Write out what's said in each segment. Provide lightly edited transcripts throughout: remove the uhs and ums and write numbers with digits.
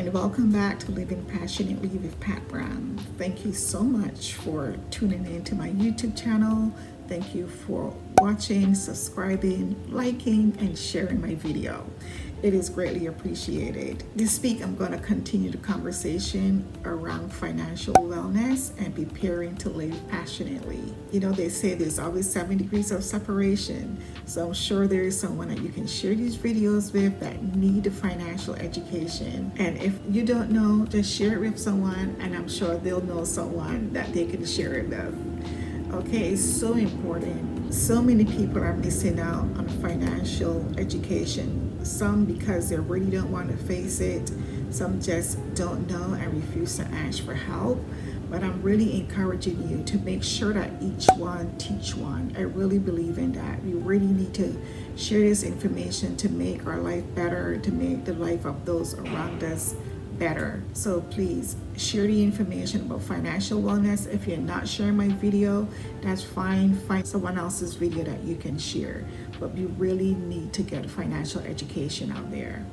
and welcome back to Living Passionately with Pat Browne. Thank you so much for tuning in to my YouTube channel. Thank you for watching, subscribing, liking, and sharing my video. It is greatly appreciated. This week, I'm going to continue the conversation around financial wellness and preparing to live passionately. You know, they say there's always 7 degrees of separation. So I'm sure there is someone that you can share these videos with that need a financial education. And if you don't know, just share it with someone, and I'm sure they'll know someone that they can share it with. Okay, it's so important. So many people are missing out on financial education. Some because they really don't want to face it. Some just don't know and refuse to ask for help. But I'm really encouraging you to make sure that each one teach one. I really believe in that. We really need to share this information to make our life better, to make the life of those around us better. So please share the information about financial wellness. If you're not sharing my video, that's fine. Find someone else's video that you can share. But we really need to get financial education out there.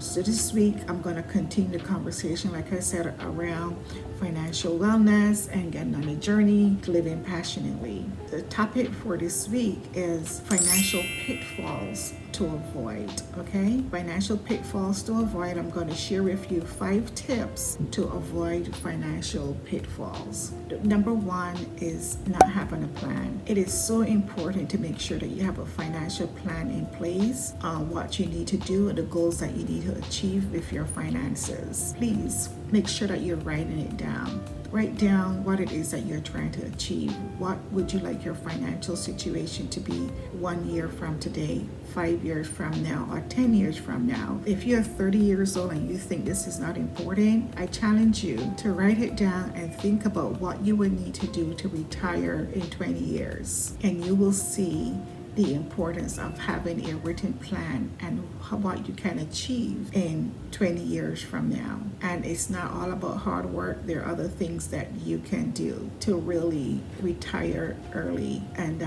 So this week, I'm going to continue the conversation, like I said, around financial wellness and getting on a journey to living passionately. The topic for this week is financial pitfalls to avoid. Okay, financial pitfalls to avoid. I'm going to share with you 5 tips to avoid financial pitfalls. Number 1 is not having a plan. It is so important to make sure that you have a financial plan in place on what you need to do and the goals that you need to achieve with your finances. Please make sure that you're writing it down. Write down what it is that you're trying to achieve. What would you like your financial situation to be 1 year from today, 5 years from now, or 10 years from now? If you're 30 years old and you think this is not important, I challenge you to write it down and think about what you would need to do to retire in 20 years. And you will see the importance of having a written plan and what you can achieve in 20 years from now. And it's not all about hard work. There are other things that you can do to really retire early, and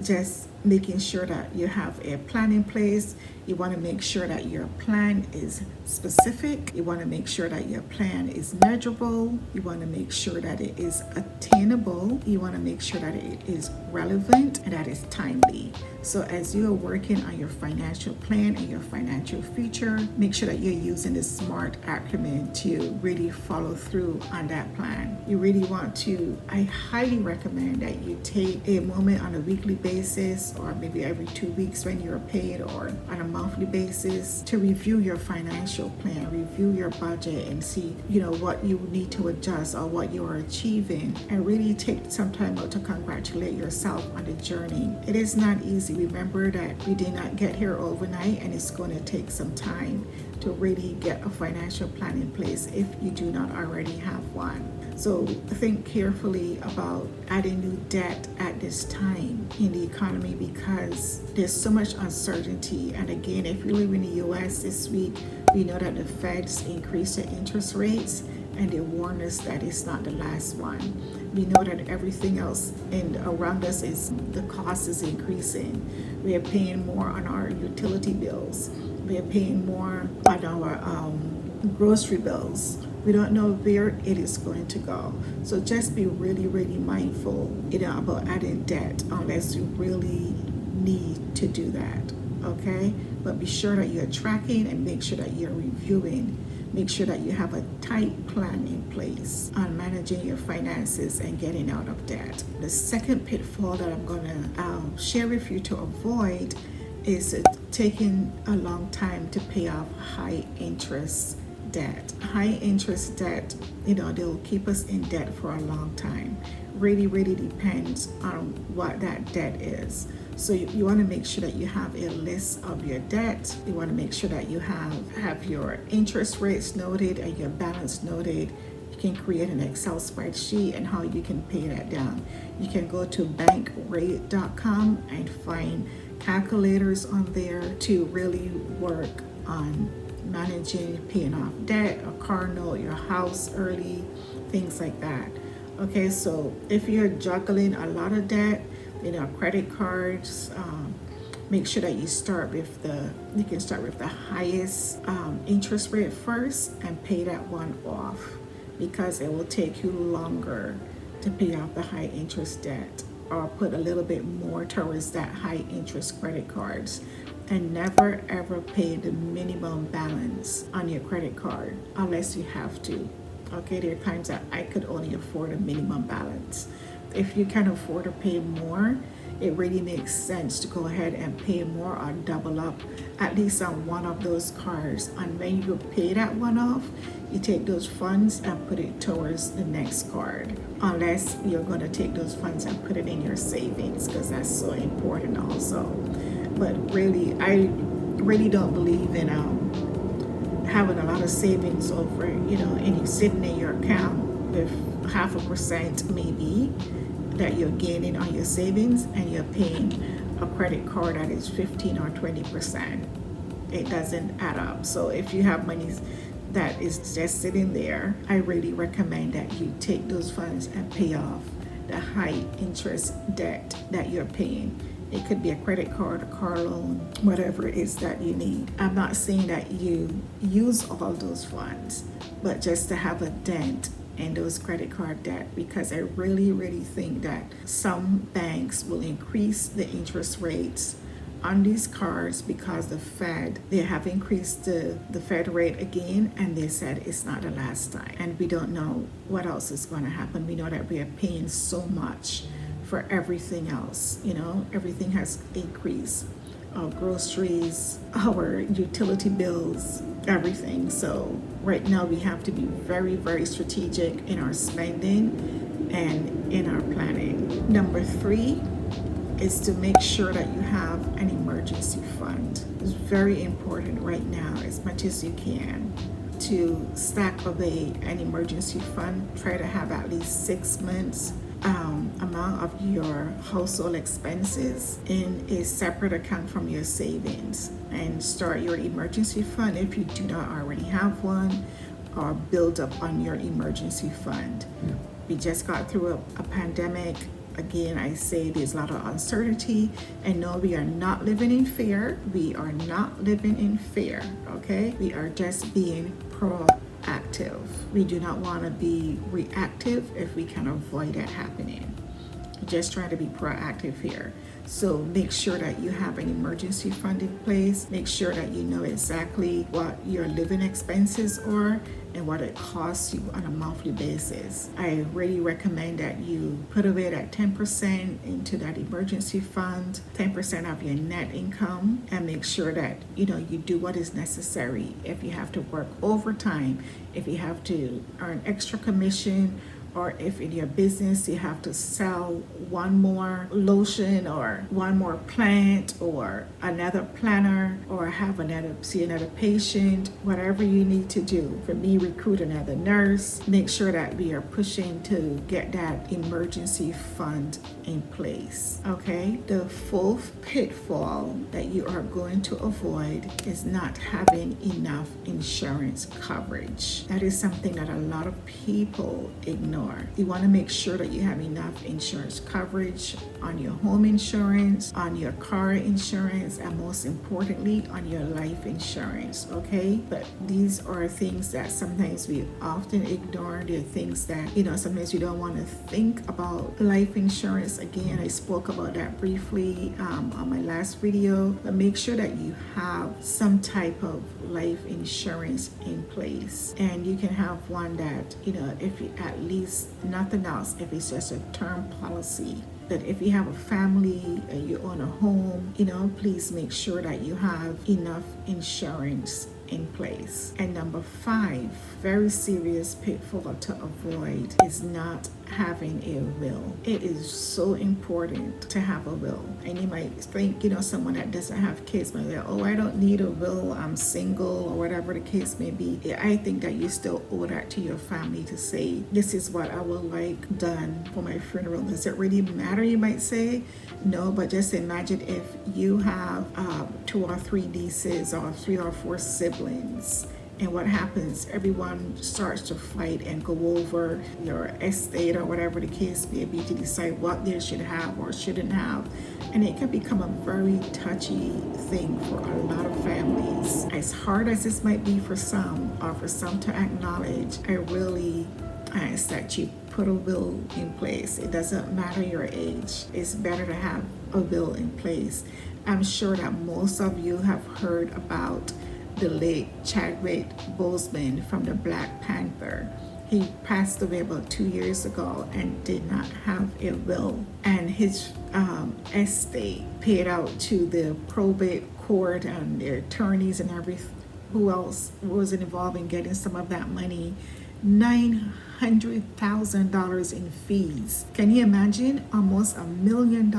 just making sure that you have a plan in place. You want to make sure that your plan is specific. You want to make sure that your plan is measurable. You want to make sure that it is attainable. You want to make sure that it is relevant and that it's timely. So as you are working on your financial plan and your financial future, make sure that you're using the SMART acronym to really follow through on that plan. You really want to, I highly recommend that you take a moment on a weekly basis, or maybe every 2 weeks when you're paid, or on a monthly basis, to review your financial plan, review your budget, and see, what you need to adjust or what you are achieving, and really take some time out to congratulate yourself on the journey. It is not easy. Remember that we did not get here overnight, and it's going to take some time to really get a financial plan in place if you do not already have one. So think carefully about adding new debt at this time in the economy, because there's so much uncertainty. And again, if you live in the US this week, we know that the Feds increased the interest rates, and they warn us that it's not the last one. We know that everything else around us the cost is increasing. We are paying more on our utility bills. We are paying more on our grocery bills. We don't know where it is going to go. So just be really, really mindful, about adding debt unless you really need to do that. Okay? But be sure that you're tracking and make sure that you're reviewing. Make sure that you have a tight plan in place on managing your finances and getting out of debt. The second pitfall that I'm going to share with you to avoid is taking a long time to pay off high interest debt. High interest debt, they'll keep us in debt for a long time. Really, really depends on what that debt is. So you want to make sure that you have a list of your debt. You want to make sure that you have your interest rates noted and your balance noted. You can create an Excel spreadsheet and how you can pay that down. You can go to bankrate.com and find calculators on there to really work on managing paying off debt, a car note, your house early, things like that. Okay, so if you're juggling a lot of debt, credit cards, make sure that you can start with the highest interest rate first and pay that one off, because it will take you longer to pay off the high interest debt, or put a little bit more towards that high interest credit cards. And never ever pay the minimum balance on your credit card unless you have to. Okay, there are times that I could only afford a minimum balance. If you can afford to pay more, it really makes sense to go ahead and pay more or double up at least on one of those cards. And when you pay that one off, you take those funds and put it towards the next card, unless you're going to take those funds and put it in your savings, because that's so important also. But really, I really don't believe in having a lot of savings over, and you sitting in your account with 0.5% maybe that you're gaining on your savings, and you're paying a credit card that is 15 or 20%. It doesn't add up. So if you have money that is just sitting there, I really recommend that you take those funds and pay off the high interest debt that you're paying. It could be a credit card, a car loan, whatever it is that you need. I'm not saying that you use all those funds, but just to have a dent in those credit card debt, because I really, really think that some banks will increase the interest rates on these cards because they have increased the Fed rate again, and they said it's not the last time. And we don't know what else is going to happen. We know that we are paying so much for everything else. Everything has increased. Our groceries, our utility bills, everything. So right now we have to be very, very strategic in our spending and in our planning. Number 3 is to make sure that you have an emergency fund. It's very important right now, as much as you can, to stack away an emergency fund. Try to have at least 6 months amount of your household expenses in a separate account from your savings, and start your emergency fund if you do not already have one, or build up on your emergency fund. We just got through a pandemic. Again, I say there's a lot of uncertainty, and no, we are not living in fear. We are not living in fear, okay? We are just being proactive. We do not want to be reactive if we can avoid that happening. Just trying to be proactive here. So make sure that you have an emergency fund in place. Make sure that you know exactly what your living expenses are and what it costs you on a monthly basis. I really recommend that you put away that 10% into that emergency fund, 10% of your net income, and make sure that you do what is necessary. If you have to work overtime, if you have to earn extra commission, or if in your business you have to sell one more lotion or one more plant or another planner, or see another patient, whatever you need to do. For me, recruit another nurse. Make sure that we are pushing to get that emergency fund in place. Okay? The 4th pitfall that you are going to avoid is not having enough insurance coverage. That is something that a lot of people ignore. You want to make sure that you have enough insurance coverage on your home insurance, on your car insurance, and most importantly, on your life insurance, okay? But these are things that sometimes we often ignore. They're things that, sometimes you don't want to think about life insurance. Again, I spoke about that briefly on my last video, but make sure that you have some type of life insurance in place. And you can have one that, if you at least nothing else, if it's just a term policy, that if you have a family and you own a home, please make sure that you have enough insurance in place. And number 5, very serious pitfall to avoid, is not having a will. It is so important to have a will. And you might think, someone that doesn't have kids might be like, oh, I don't need a will, I'm single, or whatever the case may be. I think that you still owe that to your family to say, this is what I would like done for my funeral. Does it really matter, you might say? No, but just imagine if you have 2 or 3 nieces or 3 or 4 siblings, And what happens? Everyone starts to fight and go over your estate or whatever the case may be to decide what they should have or shouldn't have. And it can become a very touchy thing for a lot of families. As hard as this might be for some, or for some to acknowledge, I really ask that you put a will in place. It doesn't matter your age. It's better to have a will in place. I'm sure that most of you have heard about the late Chadwick Boseman from the Black Panther. He passed away about 2 years ago and did not have a will. And his estate paid out to the probate court and their attorneys and everything, who else was involved in getting some of that money, $900,000 in fees. Can you imagine? Almost $1 million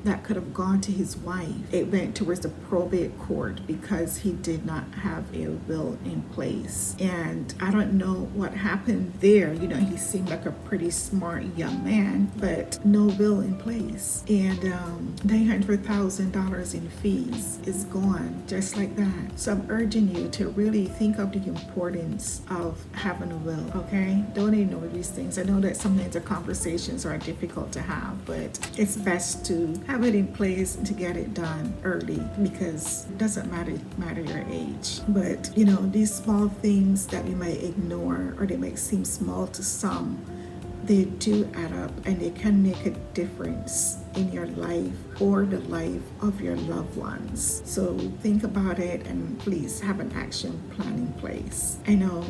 that could have gone to his wife. It went towards the probate court because he did not have a will in place. And I don't know what happened there. You know, he seemed like a pretty smart young man, but no will in place. And $900,000 in fees is gone just like that. So I'm urging you to really think of the importance of having a will, okay? Don't ignore these things. I know that sometimes the conversations are difficult to have, but it's best to have it in place and to get it done early, because it doesn't matter your age. But you know, these small things that we might ignore or they might seem small to some, they do add up and they can make a difference in your life or the life of your loved ones. So think about it and please have an action plan in place. I know,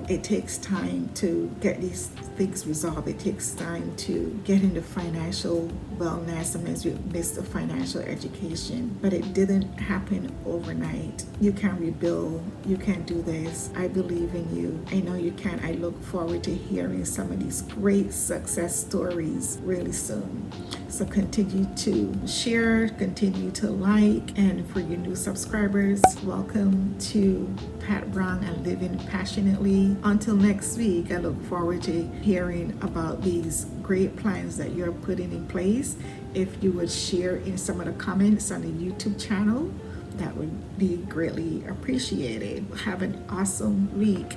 it takes time to get these things resolved. It takes time to get into financial wellness. Sometimes we miss the financial education, but it didn't happen overnight. You can rebuild. You can do this. I believe in you. I know you can. I look forward to hearing some of these great success stories really soon. So continue to share, continue to like, and for your new subscribers, welcome to Pat Browne and Living Passionately. Until next week, I look forward to hearing about these great plans that you're putting in place. If you would share in some of the comments on the YouTube channel, that would be greatly appreciated. Have an awesome week.